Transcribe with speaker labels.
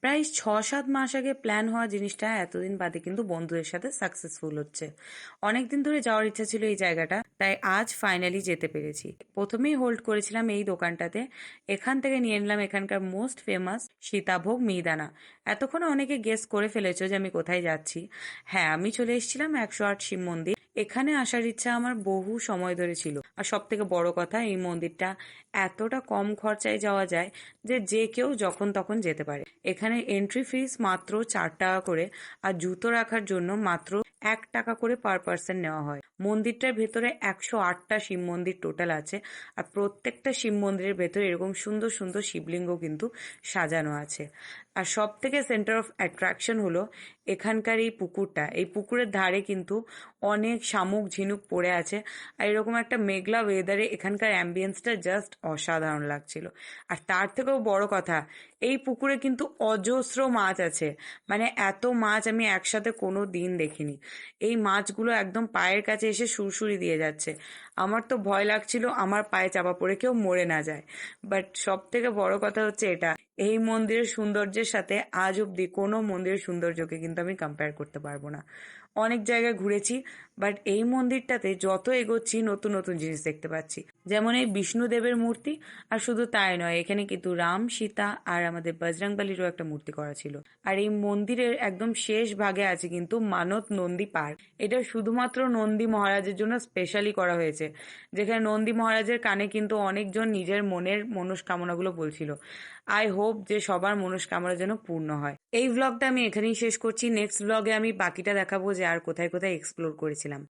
Speaker 1: প্রায় ৬-৭ মাস আগে প্ল্যান হওয়া জিনিসটা এতদিন বাদে কিন্তু বন্ধুদের সাথে সাকসেসফুল হচ্ছে। অনেকদিন ধরে যাওয়ার ইচ্ছা ছিল এই জায়গাটা, তাই আজ ফাইনালি যেতে পেরেছি। প্রথমেই হোল্ড করেছিলাম এই দোকানটাতে। এখান থেকে নিয়ে নিলাম এখানকার মোস্ট ফেমাস সীতাভোগ মিহিদানা। এতক্ষণে অনেকে গেস করে ফেলেছো যে আমি কোথায় যাচ্ছি। হ্যাঁ, আমি চলে এসেছিলাম ১০৮ শিব মন্দির। এখানে আসার ইচ্ছা আমার বহু সময় ধরে ছিল। আর সব থেকে বড় কথা, এই মন্দিরটা এতটা কম খরচায় যাওয়া যায় যে যে কেউ যখন তখন যেতে পারে। এখানে এন্ট্রি ফিস মাত্র ৪ টাকা করে, আর জুতো রাখার জন্য মাত্র ১ টাকা করে পার পার্সন নেওয়া হয়। মন্দিরটার ভেতরে ১০৮টা শিব মন্দির টোটাল আছে। আর প্রত্যেকটা শিব মন্দিরের ভেতরে এরকম সুন্দর সুন্দর শিবলিঙ্গ কিন্তু সাজানো আছে। আর সব থেকে সেন্টার অফ অ্যাট্রাকশন হলো এখানকার এই পুকুরটা। এই পুকুরের ধারে কিন্তু অনেক শামুক ঝিনুক পড়ে আছে। আর এরকম একটা মেঘলা ওয়েদারে এখানকার অ্যাম্বিয়েন্সটা জাস্ট অসাধারণ লাগছিল। আর তার থেকেও বড় কথা, এই পুকুরে কিন্তু অজস্র মাছ আছে। মানে এত মাছ আমি একসাথে কোনো দিন দেখিনি। এই মাছগুলো একদম পায়ের কাছে এসে সুরসুরি দিয়ে যাচ্ছে। আমার তো ভয় লাগছিল আমার পায়ে চাপা পড়ে কেউ মরে না যায়। বাট সব থেকে বড় কথা হচ্ছে এটা, এই মন্দিরের সৌন্দর্যের সাথে আজ অব্দি কোনো মন্দিরের সৌন্দর্যকে কিন্তু আমি কম্পেয়ার করতে পারবো না। অনেক জায়গায় ঘুরেছি, বাট এই মন্দিরটাতে যত এগোচ্ছি নতুন নতুন জিনিস দেখতে পাচ্ছি। যেমন এই বিষ্ণুদেবের মূর্তি। আর শুধু তাই নয়, এখানে কিন্তু রাম, সীতা আর আমাদের বজরংবলীরও একটা মূর্তি করা ছিল। আর এই মন্দিরের একদম শেষ ভাগে আছে কিন্তু মানত নন্দী পার্ক। এটা শুধুমাত্র নন্দী মহারাজের জন্য স্পেশালি করা হয়েছে, যেখানে নন্দী মহারাজের কানে কিন্তু অনেকজন নিজের মনের মনস্কামনাগুলো বলছিল। আই হোপ যে সবার মনস্কামনা যেন পূর্ণ হয়। এই ভ্লগটা আমি এখানেই শেষ করছি। নেক্সট ভ্লগে আমি বাকিটা দেখাবো যে আর কোথায় কোথায় এক্সপ্লোর করেছিলাম।